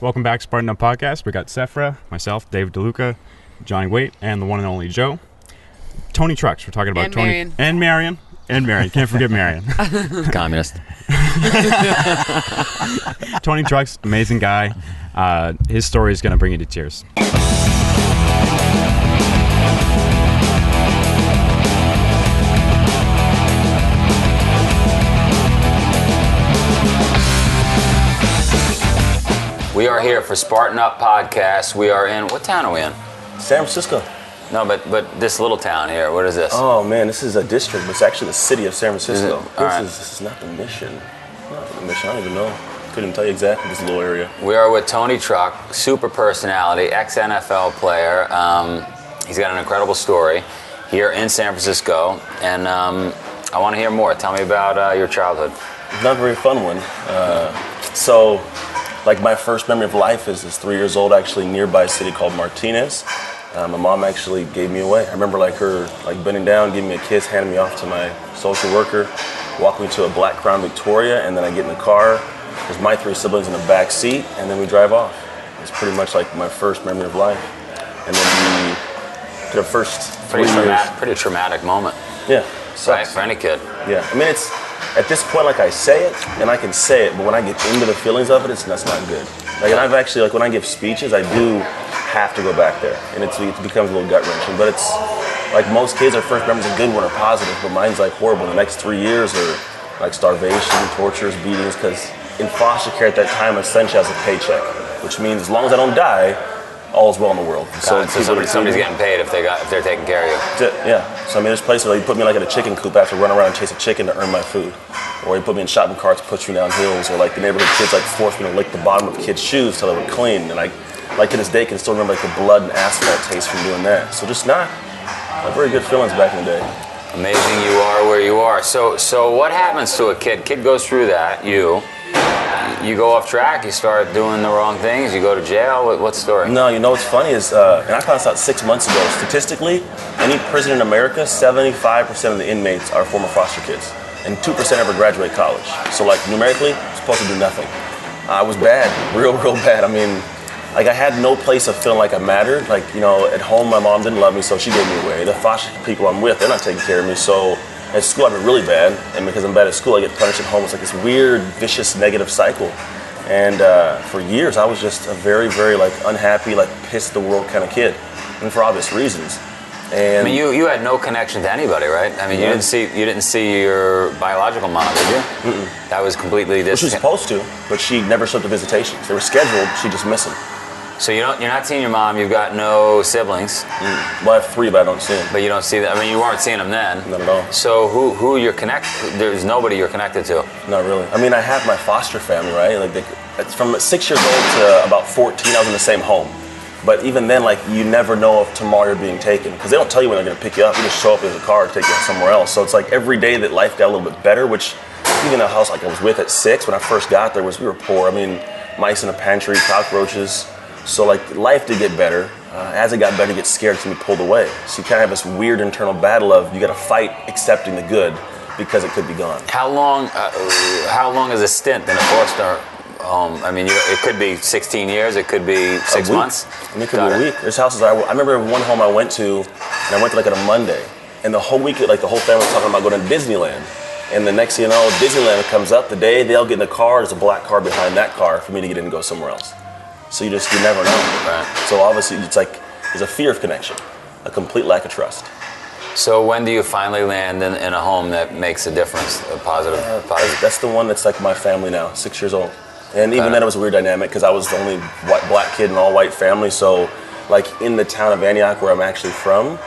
Welcome back to Spartan Up Podcast. We got Sefra, myself, Dave Deluca, Johnny Waite, and the one and only Joe. Tony Trucks. We're talking about and Tony Marion. and Marion. And Marion. Can't forget Marion. Communist. Tony Trucks, amazing guy. His story is going to bring you to tears. We are here for Spartan Up Podcast. We are in, what town are we in? San Francisco. No, but this little town here, what is this? Oh man, this is a district, but it's actually the city of San Francisco. This is not the Mission. Not the Mission, I don't even know. Couldn't tell you exactly this little area. We are with Tony Truck, super personality, ex-NFL player. He's got an incredible story here in San Francisco, and I want to hear more. Tell me about your childhood. Not a very fun one. Like my first memory of life is 3 years old, actually nearby a city called Martinez. My mom actually gave me away. I remember her bending down, giving me a kiss, handing me off to my social worker, walking me to a black Crown Victoria, and then I get in the car. There's my 3 siblings in the back seat, and then we drive off. It's pretty much like my first memory of life. And then the first 3 years. Pretty traumatic moment. Yeah. Right, for any kid. Yeah. I mean, it's at this point, I say it, and I can say it, but when I get into the feelings of it, that's not good. And I've actually, when I give speeches, I do have to go back there, and it becomes a little gut-wrenching. But it's like most kids, their first memories are good one or positive, but mine's horrible. The next 3 years are starvation, tortures, beatings, because in foster care at that time, essentially has a paycheck, which means as long as I don't die, all's well in the world. So somebody's getting paid if they're taking care of you. Yeah. So I mean, there's places where you put me in a chicken coop, I have to run around and chase a chicken to earn my food. Or you put me in shopping carts, push me down hills, or the neighborhood kids force me to lick the bottom of kids' shoes till they were clean. And to this day, can still remember the blood and asphalt taste from doing that. So just not very good feelings back in the day. Amazing you are where you are. So what happens to a kid? Kid goes through that, you go off track, you start doing the wrong things, you go to jail. What's the story? No, what's funny is, and I found this out 6 months ago, statistically, any prison in America, 75% of the inmates are former foster kids, and 2% ever graduate college. So numerically, I'm supposed to do nothing. I was bad, real bad. I mean, I had no place of feeling like I mattered. At home, my mom didn't love me, so she gave me away. The foster people I'm with, they're not taking care of me, so at school, I've been really bad, and because I'm bad at school, I get punished at home. It's this weird, vicious, negative cycle. And for years, I was just a very, very unhappy, pissed at the world kind of kid, and for obvious reasons. And I mean, you had no connection to anybody, right? I mean, yeah. you didn't see your biological mom, did you? Mm-mm. That was completely distant. She was supposed to, but she never showed up to visitations. They were scheduled, she just missed them. So you're not seeing your mom. You've got no siblings. Well, I have 3, but I don't see them. But you don't see them. I mean, you weren't seeing them then. Not at all. So who you're connected? There's nobody you're connected to. Not really. I mean, I have my foster family, right? From 6 years old to about 14, I was in the same home. But even then, you never know if tomorrow you're being taken, because they don't tell you when they're going to pick you up. You just show up in a car and take you somewhere else. So it's every day that life got a little bit better, which even the house I was with at 6 when I first got there we were poor. I mean, mice in the pantry, cockroaches. So life did get better. As it got better, you get scared to be pulled away. So you kind of have this weird internal battle of you got to fight accepting the good because it could be gone. How long is a stint in a foster home? I mean, it could be 16 years. It could be 6 months. I mean, it could be a week. There's houses I remember one home I went to, and I went to on a Monday, and the whole week, the whole family was talking about going to Disneyland. And the next thing you know, Disneyland comes up. The day they'll get in the car, there's a black car behind that car for me to get in and go somewhere else. So you never know. Right. So obviously there's a fear of connection, a complete lack of trust. So when do you finally land in a home that makes a difference, a positive? That's the one that's my family now, 6 years old. And even then it was a weird dynamic because I was the only black kid in an all-white family. So in the town of Antioch where I'm actually from,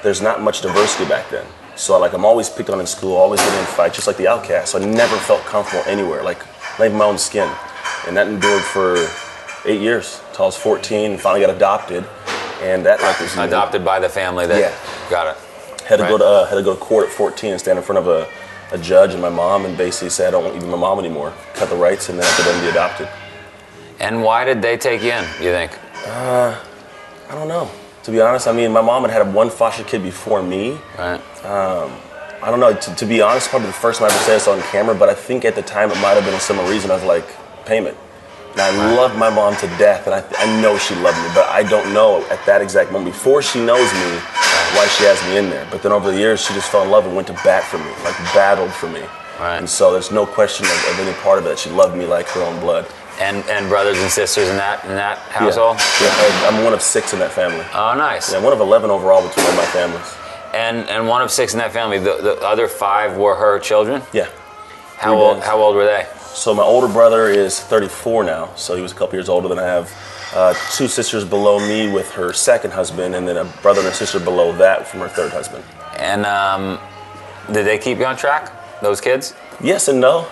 there's not much diversity back then. So I'm always picked on in school, always getting in fights, just like the outcast. So I never felt comfortable anywhere, not even my own skin. And that endured for 8 years until I was 14 and finally got adopted, and that was adopted by the family that got it. Had to go to court at 14 and stand in front of a judge and my mom and basically say I don't want you to be my mom anymore, cut the rights, and then I could then be adopted. And why did they take you in, you think? I don't know. To be honest, I mean, my mom had one foster kid before me. Right. I don't know. To be honest, probably the first time I ever said this on camera, but I think at the time it might have been a similar reason of payment. And I loved my mom to death, and I know she loved me, but I don't know at that exact moment, before she knows me, why she has me in there. But then over the years, she just fell in love and went to bat for me, like battled for me. Right. And so there's no question of any part of it that she loved me like her own blood. And brothers and sisters in that household? Yeah, I'm one of 6 in that family. Oh, nice. Yeah, one of 11 overall between all my families. And one of 6 in that family. The other 5 were her children? Yeah. How old were they? So my older brother is 34 now, so he was a couple years older than I have. 2 sisters below me with her second husband, and then a brother and a sister below that from her third husband. And did they keep you on track, those kids? Yes and no.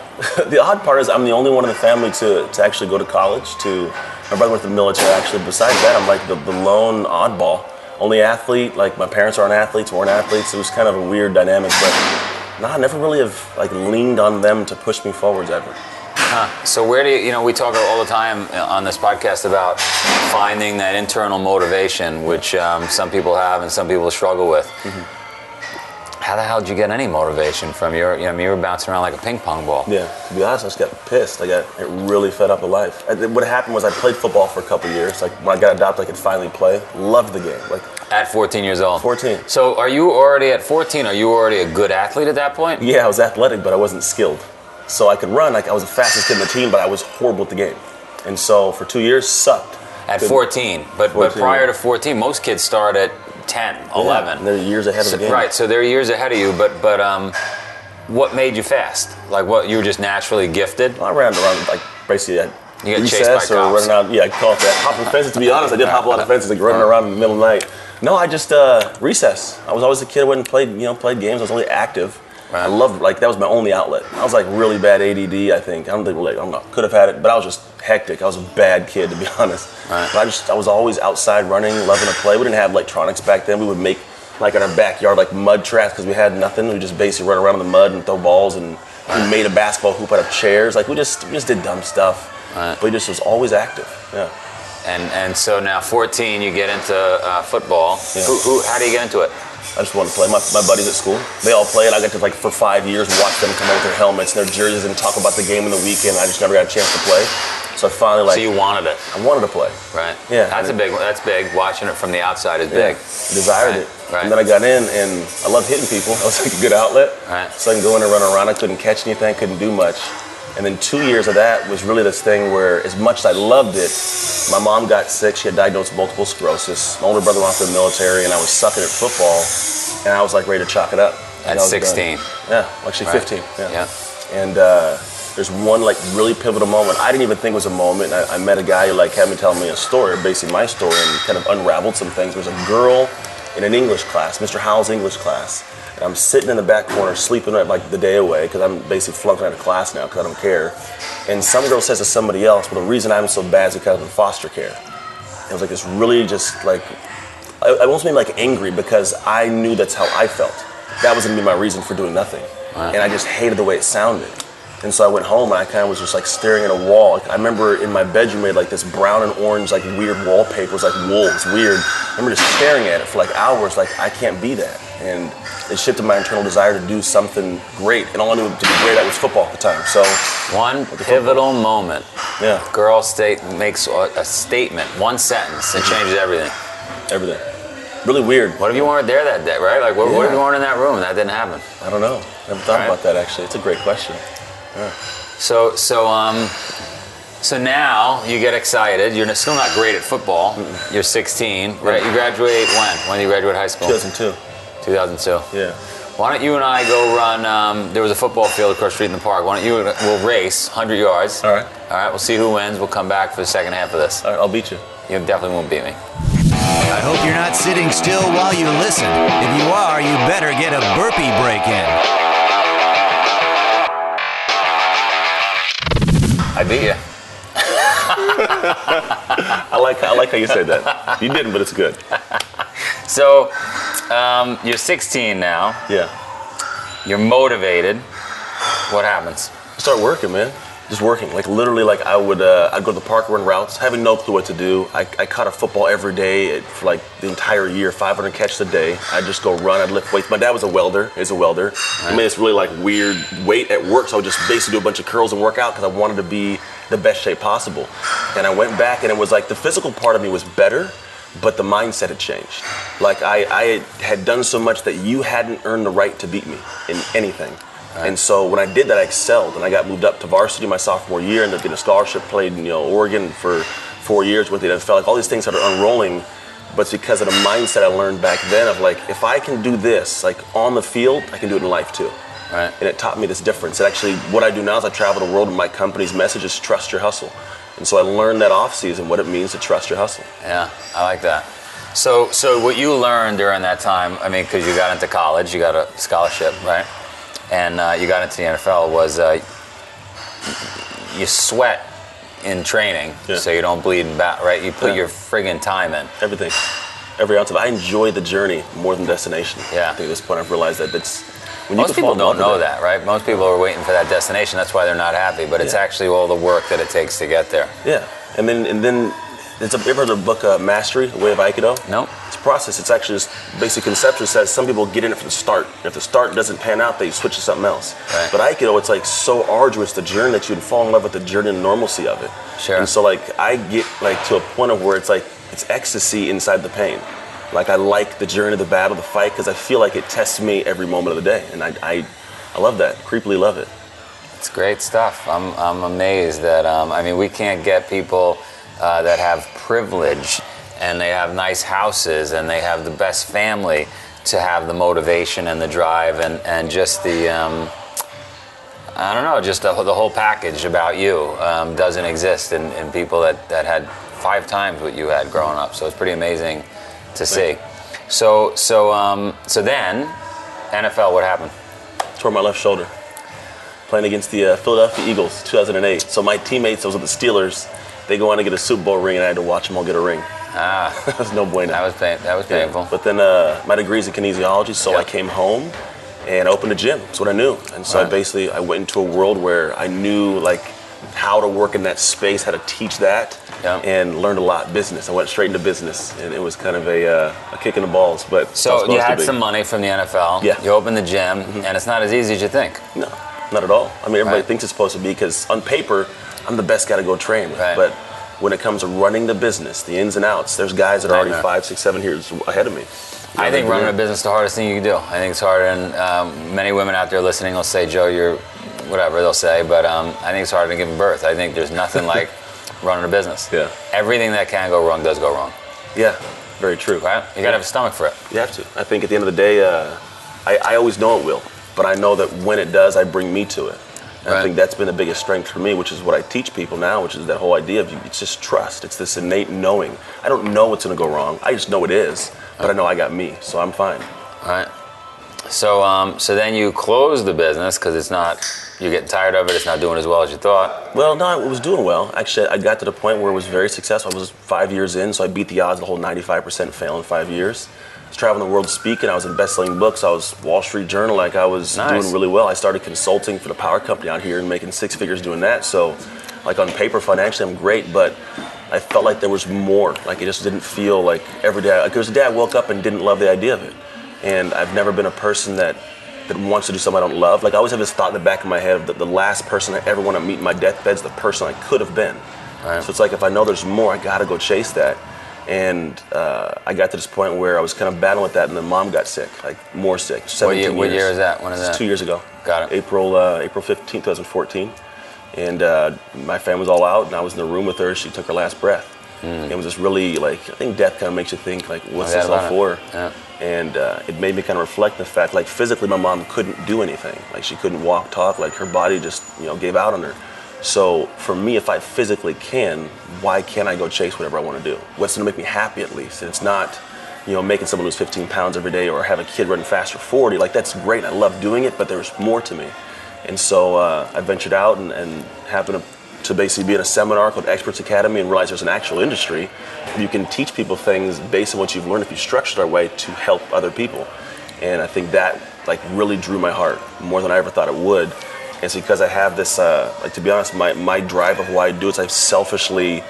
The odd part is I'm the only one in the family to actually go to college. My brother went to the military, actually. Besides that, I'm like the lone oddball. Only athlete, like my parents aren't athletes, weren't athletes. It was kind of a weird dynamic, but no, I never really have like leaned on them to push me forwards ever. So where do you we talk all the time on this podcast about finding that internal motivation, which some people have and some people struggle with. Mm-hmm. How the hell did you get any motivation from you were bouncing around like a ping pong ball? Yeah, to be honest, I just got pissed. I got really fed up with life. What happened was I played football for a couple of years. Like when I got adopted, I could finally play. Loved the game. Like at 14 years old? 14. So are you already at 14, are you already a good athlete at that point? Yeah, I was athletic, but I wasn't skilled. So I could run, like I was the fastest kid in the team, but I was horrible at the game. And so for 2 years, sucked. At 14, but prior to 14, most kids start at 10, 11. Yeah, and they're years ahead of the game. Right, so they're years ahead of you, but what made you fast? Like what, you were just naturally gifted? I ran around like basically you got chased by or cops. running out. Yeah, I call it that. Hopping fences. To be honest, I did hop a lot of fences, like running around in the middle of the night. No, I just recess. I was always a kid. I wouldn't play games. I was only active. Right. I loved that was my only outlet. I was like really bad ADD. I think could have had it, but I was just hectic. I was a bad kid, to be honest. Right. But I was always outside running, loving to play. We didn't have electronics back then. We would make like in our backyard like mud traps because we had nothing. We just basically run around in the mud and throw balls, and we made a basketball hoop out of chairs. Like we just did dumb stuff. Right. But we just was always active. Yeah. And so now 14, you get into football. Yeah. How do you get into it? I just wanted to play. My buddies at school, they all play, and I got to, for 5 years, watch them come out with their helmets and their jerseys and talk about the game in the weekend. I just never got a chance to play. So I finally, So you wanted it? I wanted to play. Right. Yeah. That's a big one. That's big. Watching it from the outside is big. Desired it. Right. And then I got in, and I loved hitting people. That was like a good outlet. Right. So I can go in and run around. I couldn't catch anything, couldn't do much. And then 2 years of that was really this thing where, as much as I loved it, my mom got sick. She had diagnosed with multiple sclerosis. My older brother went off to the military, and I was sucking at football, and I was like ready to chalk it up. At 16. Done. Yeah, actually 15. Yeah. And there's one like really pivotal moment. I didn't even think it was a moment. I met a guy who had me tell me a story, basically my story, and kind of unraveled some things. There was a girl in an English class, Mr. Howell's English class. And I'm sitting in the back corner sleeping like the day away because I'm basically flunking out of class now because I don't care. And some girl says to somebody else, well, the reason I'm so bad is because I'm in foster care. And it was like this really just like, I almost made me like angry because I knew that's how I felt. That was going to be my reason for doing nothing. Wow. And I just hated the way it sounded. And so I went home and I kind of was just like staring at a wall. Like, I remember in my bedroom we had like this brown and orange like weird wallpaper. It was like wool. It was weird. I remember just staring at it for like hours like I can't be that. And it shifted my internal desire to do something great. And all I knew to be great at was football at the time. So one pivotal moment. Yeah. Girl makes a statement, one sentence, it changes everything. Everything. Really weird. What if you weren't there that day, right? Like what if you weren't in that room? That didn't happen. I don't know. Never thought about that actually. It's a great question. Yeah. So now you get excited. You're still not great at football. Mm-mm. You're 16, right? You graduate when? When did you graduate high school? 2002. 2002. Yeah. Why don't you and I go run? There was a football field across the street in the park. Why don't we'll race 100 yards. All right. All right. We'll see who wins. We'll come back for the second half of this. All right. I'll beat you. You definitely won't beat me. I hope you're not sitting still while you listen. If you are, you better get a burpee break in. I beat you. I like how you said that. You didn't, but it's good. So, you're 16 now. Yeah. You're motivated. What happens? I start working, man. Just working. Like literally, like I'd go to the park, run routes, having no clue what to do. I caught a football every day for like the entire year, 500 catches a day. I'd just go run. I'd lift weights. My dad was a welder. He's a welder. Right. I made this really like weird weight at work, so I would just basically do a bunch of curls and work out because I wanted to be the best shape possible. And I went back, and it was like the physical part of me was better, but the mindset had changed. Like I had done so much that you hadn't earned the right to beat me in anything. Right. And so when I did that, I excelled, and I got moved up to varsity my sophomore year, ended up getting a scholarship, played in Oregon for 4 years with it. I felt like all these things started unrolling, but it's because of the mindset I learned back then of like, if I can do this, like on the field, I can do it in life too. Right. And it taught me this difference. And actually, what I do now is I travel the world, and my company's message is trust your hustle. And so I learned that off season what it means to trust your hustle. Yeah, I like that. So what you learned during that time, I mean, because you got into college, you got a scholarship, right? And you got into the NFL, was you sweat in training, so you don't bleed back, right? You put your friggin' time in. Everything. Every ounce of it. I enjoy the journey more than destination. Yeah. I think at this point I've realized that that's... Most people don't know that, right? Most people are waiting for that destination. That's why they're not happy. But it's actually all the work that it takes to get there. Yeah, and then it's you ever heard of the book Mastery, The Way of Aikido? No. It's a process. It's actually just basic conceptual. Says some people get in it from the start. If the start doesn't pan out, they switch to something else. Right. But Aikido, it's like so arduous, the journey, that you'd fall in love with the journey and normalcy of it. Sure. And so like I get like to a point of where it's like it's ecstasy inside the pain. Like I like the journey, the battle, the fight, because I feel like it tests me every moment of the day, and I love that. Creepily love it. It's great stuff. I'm amazed that I mean, we can't get people that have privilege and they have nice houses and they have the best family to have the motivation and the drive and just the I don't know, just the whole package about you doesn't exist in people that had 5 times what you had growing up. So it's pretty amazing to see. So then, NFL, what happened? Tore my left shoulder playing against the Philadelphia Eagles, 2008. So my teammates, those were the Steelers, they go on to get a Super Bowl ring, and I had to watch them all get a ring. Ah, that was no bueno. That was painful. But then my degree's in kinesiology, so I came home and opened a gym. That's what I knew. And so I went into a world where I knew like how to work in that space, how to teach that, and learned a lot. Business. I went straight into business, and it was kind of a kick in the balls. But so you had some money from the NFL. Yeah. You opened the gym, and it's not as easy as you think. No, not at all. I mean, everybody thinks it's supposed to be, because on paper, I'm the best guy to go train with. But when it comes to running the business, the ins and outs, there's guys that are already 5, 6, 7 years ahead of me. I think running a business is the hardest thing you can do. I think it's harder, and many women out there listening will say, Joe, you're whatever they'll say, but I think it's harder than giving birth. I think there's nothing like running a business. Yeah. Everything that can go wrong does go wrong. Yeah, very true. Right? You gotta have a stomach for it. You have to. I think at the end of the day, I always know it will, but I know that when it does, I bring me to it. And I think that's been the biggest strength for me, which is what I teach people now, which is that whole idea of it's just trust. It's this innate knowing. I don't know what's gonna go wrong. I just know it is, but I know I got me, so I'm fine. All right. So then you close the business because it's not, you're getting tired of it, it's not doing as well as you thought. Well, no, it was doing well. Actually, I got to the point where it was very successful. I was 5 years in, so I beat the odds, the whole 95% fail in 5 years. I was traveling the world speaking, I was in best-selling books, I was Wall Street Journal, like I was doing really well. I started consulting for the power company out here and making 6 figures doing that. So, like on paper, financially, I'm great, but I felt like there was more. Like it just didn't feel like every day. Like there was a day I woke up and didn't love the idea of it. And I've never been a person that wants to do something I don't love. Like I always have this thought in the back of my head that the last person I ever want to meet in my deathbed is the person I could have been. Right. So it's like if I know there's more, I gotta go chase that. And I got to this point where I was kind of battling with that, and then Mom got sick, like more sick. 17 years. What year is that? When is that? 2 years ago. Got it. April 15th, 2014. And my family was all out, and I was in the room with her. She took her last breath. It was just really like, I think death kind of makes you think like, what's this all for? Yeah. And it made me kind of reflect the fact, like physically my mom couldn't do anything. Like she couldn't walk, talk, like her body just, gave out on her. So for me, if I physically can, why can't I go chase whatever I want to do? What's going to make me happy at least? And it's not, making someone lose 15 pounds every day or have a kid running faster 40. Like that's great. I love doing it, but there's more to me. And so I ventured out and happened to basically be in a seminar called Experts Academy and realize there's an actual industry where you can teach people things based on what you've learned if you structure it that way to help other people. And I think that like really drew my heart more than I ever thought it would. And it's because I have this, to be honest, my drive of why I do it is I selfishly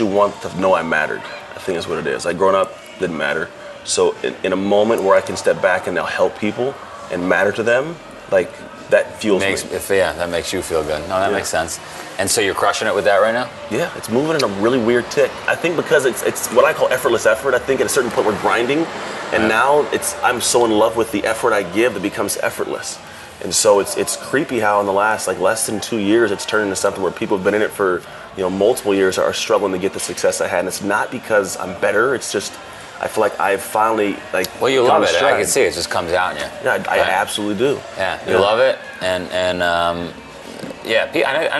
want to know I mattered. I think that's what it is. Like growing up, didn't matter. So in a moment where I can step back and now help people and matter to them, like that fuels me. That makes you feel good. No, that makes sense. And so you're crushing it with that right now? Yeah, it's moving in a really weird tick. I think because it's what I call effortless effort. I think at a certain point we're grinding, and now I'm so in love with the effort I give that becomes effortless. And so it's creepy how in the last less than 2 years it's turned into something where people have been in it for multiple years are struggling to get the success I had. And it's not because I'm better. It's just I feel like I've finally Well, you love it. I can see it just comes out in you. Yeah, I absolutely do. Yeah, you love it, and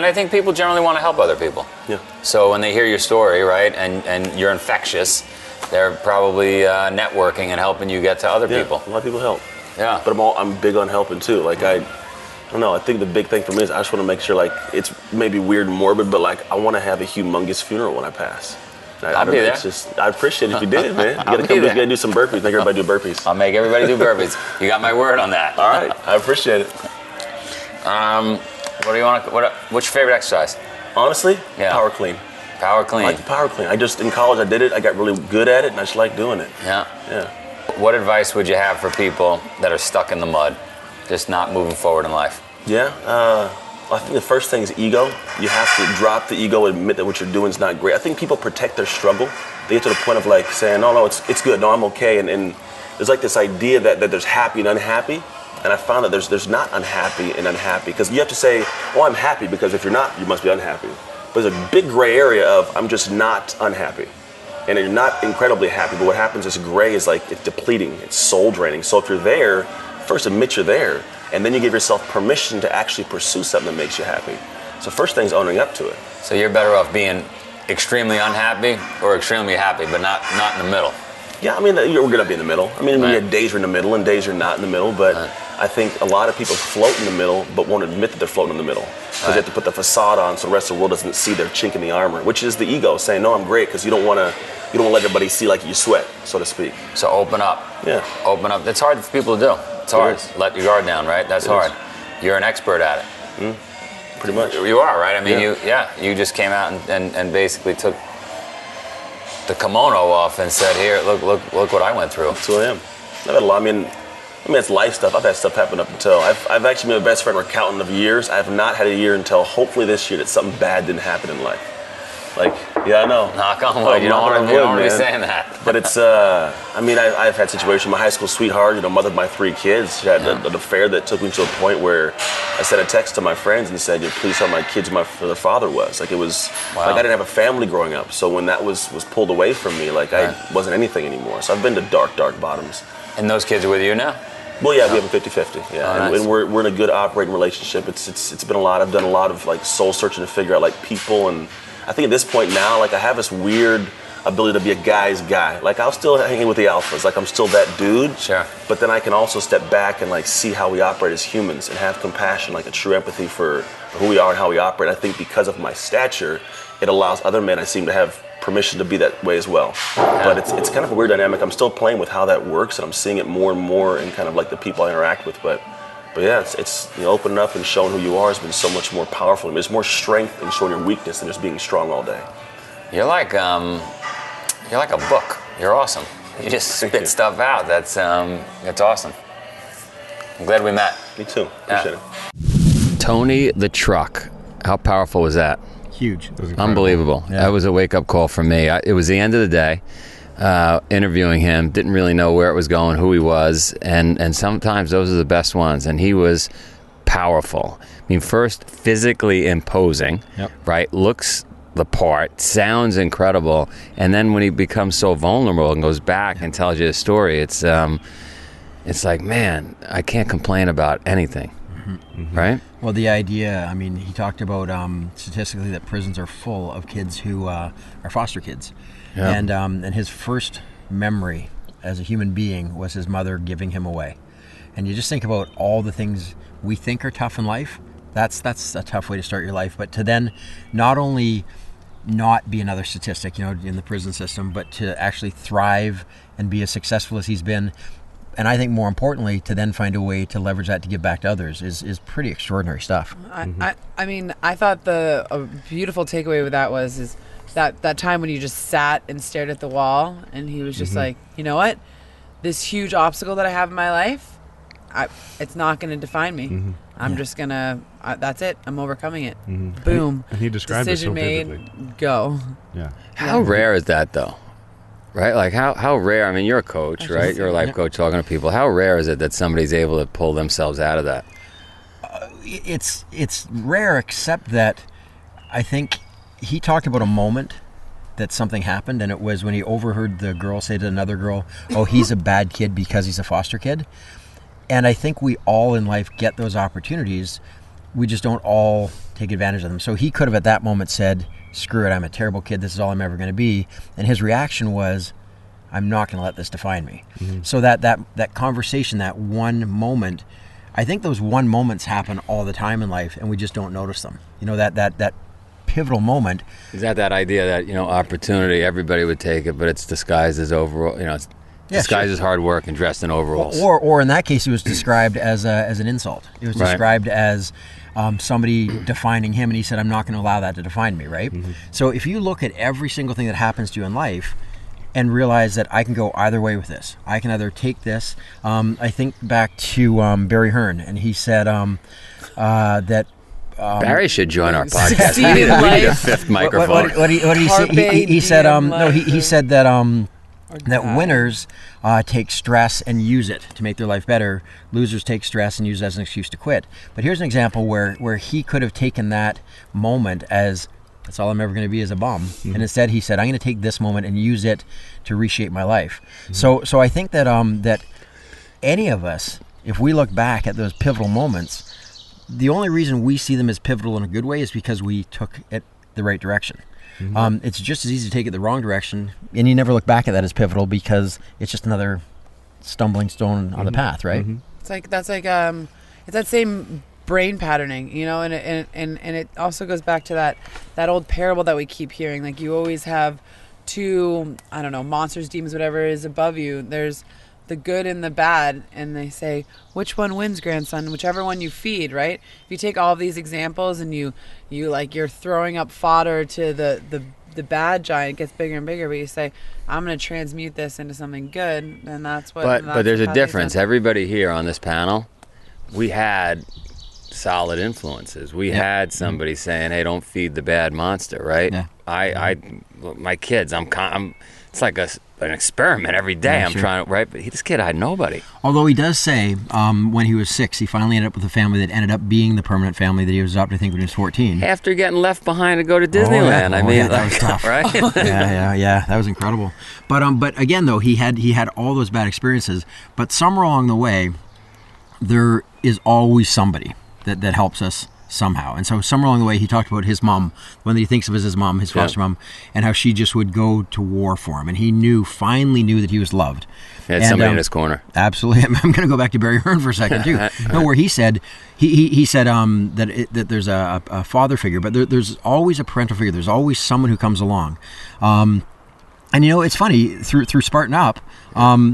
I think people generally want to help other people. Yeah. So when they hear your story, right, and you're infectious, they're probably networking and helping you get to other people. A lot of people help. Yeah. But I'm big on helping too. Like I don't know. I think the big thing for me is I just want to make sure it's maybe weird and morbid, but I want to have a humongous funeral when I pass. I'll be there. I appreciate it if you did, man. You gotta do some burpees. Make everybody do burpees. I'll make everybody do burpees. You got my word on that. All right, I appreciate it. What do you want? What's your favorite exercise? Honestly, power clean. Power clean. I like the power clean. In college I did it. I got really good at it, and I just like doing it. Yeah. Yeah. What advice would you have for people that are stuck in the mud, just not moving forward in life? Yeah. I think the first thing is ego. You have to drop the ego and admit that what you're doing is not great. I think people protect their struggle. They get to the point of saying, no, it's good. No, I'm okay. And there's this idea that there's happy and unhappy. And I found that there's not unhappy and unhappy, because you have to say, oh, I'm happy, because if you're not, you must be unhappy. But there's a big gray area of I'm just not unhappy. And you're not incredibly happy, but what happens is gray is it's depleting, it's soul draining. So if you're there, first admit you're there, and then you give yourself permission to actually pursue something that makes you happy. So first thing's owning up to it. So you're better off being extremely unhappy or extremely happy, but not in the middle. Yeah, I mean, we're gonna be in the middle. I mean, right. Days you're in the middle and days you're not in the middle, but right. I think a lot of people float in the middle, but won't admit that they're floating in the middle. Because they have to put the facade on so the rest of the world doesn't see their chink in the armor, which is the ego saying, no, I'm great, because you don't want to let everybody see you sweat, so to speak. So open up. Yeah. Open up. It's hard for people to do. It's hard. Let your guard down, right? That's hard. You're an expert at it. Pretty much. You are, right? I mean, you just came out and basically took the kimono off and said, here, look what I went through. That's who I am. I've had a lot. I mean, it's life stuff. I've had stuff happen up until I've actually been my best friend or accountant of years. I have not had a year until hopefully this year that something bad didn't happen in life. I know. Knock on wood. You don't want to be saying that. But it's, I've had situations. My high school sweetheart, mother of my 3 kids, she had an affair that took me to a point where I sent a text to my friends and said, please tell my kids who their father was. It was, I didn't have a family growing up. So when that was pulled away from me, I wasn't anything anymore. So I've been to dark, dark bottoms. And those kids are with you now? Well, yeah, we have a 50-50. Yeah, nice. and we're in a good operating relationship. It's been a lot. I've done a lot of soul searching to figure out people, and I think at this point now, I have this weird ability to be a guy's guy. I'll still hang with the alphas. I'm still that dude. Sure. But then I can also step back and see how we operate as humans and have compassion, a true empathy for who we are and how we operate. I think because of my stature, it allows other men I seem to have permission to be that way as well. Yeah. But it's kind of a weird dynamic. I'm still playing with how that works, and I'm seeing it more and more in kind of the people I interact with. But yeah, it's opening up and showing who you are has been so much more powerful. There's more strength in showing your weakness than just being strong all day. You're like a book. You're awesome. You just spit stuff out. That's awesome. I'm glad we met. Me too. Appreciate it. Tony the Truck. How powerful was that? Huge. It was unbelievable. Yeah. That was a wake-up call for me. It was the end of the day. Interviewing him, didn't really know where it was going, who he was, and sometimes those are the best ones. And he was powerful. First physically imposing, right? Looks the part, sounds incredible, and then when he becomes so vulnerable and goes back and tells you his story, it's man, I can't complain about anything. Mm-hmm. Right? Well, the idea, he talked about statistically that prisons are full of kids who are foster kids. Yeah. And his first memory as a human being was his mother giving him away. And you just think about all the things we think are tough in life. That's a tough way to start your life. But to then not only not be another statistic, in the prison system, but to actually thrive and be as successful as he's been. And I think more importantly, to then find a way to leverage that to give back to others is pretty extraordinary stuff. I thought a beautiful takeaway with that was that time when you just sat and stared at the wall, and he was just like, you know what? This huge obstacle that I have in my life, it's not going to define me. Mm-hmm. I'm just going to, that's it. I'm overcoming it. Mm-hmm. Boom. And he described Decision it so made, vividly. go. Yeah. How rare is that, though? Right? Like, how rare? I mean, you're a coach, right? You're a life coach talking to people. How rare is it that somebody's able to pull themselves out of that? It's rare, except that I think he talked about a moment that something happened, and it was when he overheard the girl say to another girl, "Oh, he's a bad kid because he's a foster kid." And I think we all in life get those opportunities. We just don't all take advantage of them. So he could have at that moment said, "Screw it, I'm a terrible kid. This is all I'm ever going to be." And his reaction was, "I'm not going to let this define me." Mm-hmm. So that conversation, that one moment, I think those one moments happen all the time in life, and we just don't notice them. You know, that pivotal moment. Is that idea that, opportunity, everybody would take it, but it's disguised as overall, it's disguised as hard work and dressed in overalls. Or in that case, it was described as an insult. It was described as somebody defining him, and he said, "I'm not going to allow that to define me," right? Mm-hmm. So if you look at every single thing that happens to you in life and realize that I can go either way with this. I can either take this. I think back to Barry Hearn, and he said that Barry should join our podcast. We need a fifth microphone. What did he say? He said he said that that winners take stress and use it to make their life better. Losers take stress and use it as an excuse to quit. But here's an example where he could have taken that moment as, "That's all I'm ever going to be, is a bum." Mm-hmm. And instead he said, "I'm going to take this moment and use it to reshape my life." Mm-hmm. So I think that that any of us, if we look back at those pivotal moments, the only reason we see them as pivotal in a good way is because we took it the right direction. Mm-hmm. It's just as easy to take it the wrong direction, and you never look back at that as pivotal because it's just another stumbling stone on the path, right? Mm-hmm. It's that same brain patterning, and it also goes back to that old parable that we keep hearing. Like, you always have two, I don't know, monsters, demons, whatever is above you. There's the good and the bad, and they say, which one wins, grandson? Whichever one you feed, right? If you take all of these examples and you're throwing up fodder to the bad giant, gets bigger and bigger, but you say, I'm going to transmute this into something good, and that's what. But there's a difference. Everybody here on this panel, we had solid influences. We had somebody saying, "Hey, don't feed the bad monster," right? Yeah. My kids, it's like an experiment every day. Yeah, I'm trying to, right? But this kid had nobody. Although he does say when he was 6, he finally ended up with a family that ended up being the permanent family that he was adopted, I think, when he was 14. After getting left behind to go to Disneyland. That was tough. Right? yeah, that was incredible. But again, though, he had all those bad experiences. But somewhere along the way, there is always somebody that helps us somehow. And so somewhere along the way, he talked about his mom, one that he thinks of as his mom, his foster mom, and how she just would go to war for him. And he finally knew that he was loved. He had somebody in his corner. Absolutely. I'm going to go back to Barry Hearn for a second, too. Where he said, he said that there's a father figure, but there's always a parental figure. There's always someone who comes along. And it's funny, through Spartan Up,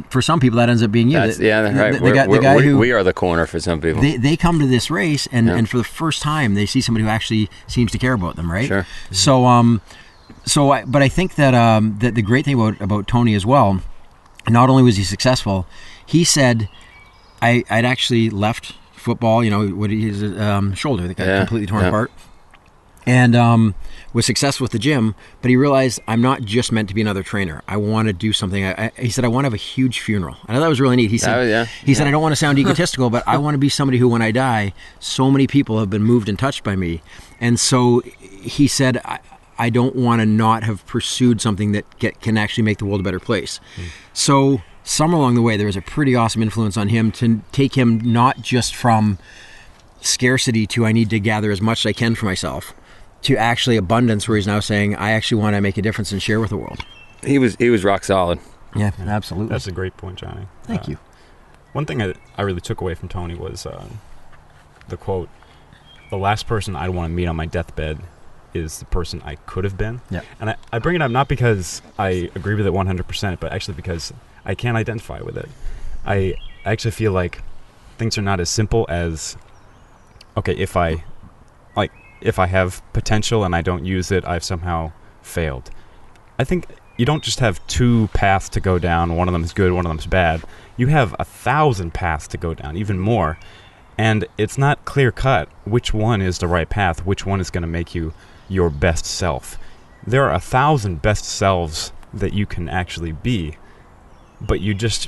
for some people that ends up being you. Right. The guy who we are the corner for some people. They come to this race, and for the first time, they see somebody who actually seems to care about them, right? Sure. But I think that that the great thing about Tony as well, not only was he successful, he said, I'd actually left football, his shoulder that got completely torn apart. And was successful with the gym, but he realized, I'm not just meant to be another trainer. I want to do something. He said, I want to have a huge funeral. And I thought that was really neat. He said, I don't want to sound egotistical, but I want to be somebody who, when I die, so many people have been moved and touched by me. And so he said, I don't want to not have pursued something that can actually make the world a better place. So somewhere along the way, there was a pretty awesome influence on him to take him not just from scarcity to I need to gather as much as I can for myself, to actually abundance, where he's now saying, I actually want to make a difference and share with the world. He was rock solid. Yeah, absolutely. That's a great point, Johnny. Thank you. One thing I really took away from Tony was the quote, "The last person I'd want to meet on my deathbed is the person I could have been." Yeah. And I bring it up not because I agree with it 100%, but actually because I can't identify with it. I actually feel like things are not as simple as, okay, if I have potential and I don't use it, I've somehow failed. I think you don't just have two paths to go down. One of them is good, one of them is bad. You have 1,000 paths to go down, even more. And it's not clear cut which one is the right path, which one is going to make you your best self. There are 1,000 best selves that you can actually be, but you just,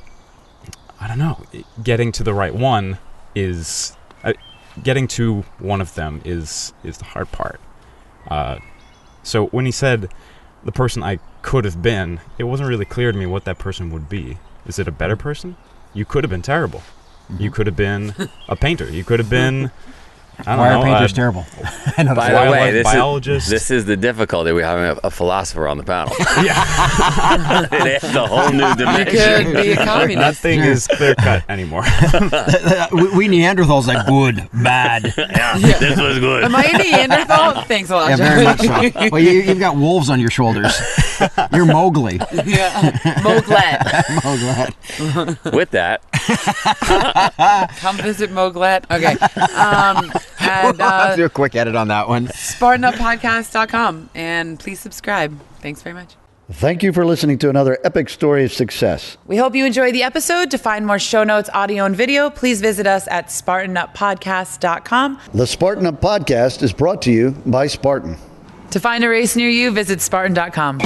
I don't know, getting to the right one is, getting to one of them is the hard part. So when he said the person I could have been, it wasn't really clear to me what that person would be. Is it a better person? You could have been terrible. You could have been a painter. You could have been, I don't know. Why are painters terrible? By the way, biologist. This is the difficulty. We're having a philosopher on the panel. It adds a whole new dimension. You could be a communist. Nothing is clear cut anymore. we Neanderthals are good, bad. This was good. Am I a Neanderthal? Thanks a lot, Yeah, John. very much so. Well, you've got wolves on your shoulders. You're Mowgli. Yeah. Moglet. Mowgli. With that, Come visit Moglet. Okay. I'll do a quick edit on that one. SpartanUpPodcast.com. And please subscribe. Thanks very much. Thank you for listening to another epic story of success. We hope you enjoyed the episode. To find more show notes, audio, and video, please visit us at SpartanUpPodcast.com. The Spartan Up Podcast is brought to you by Spartan. To find a race near you, visit Spartan.com.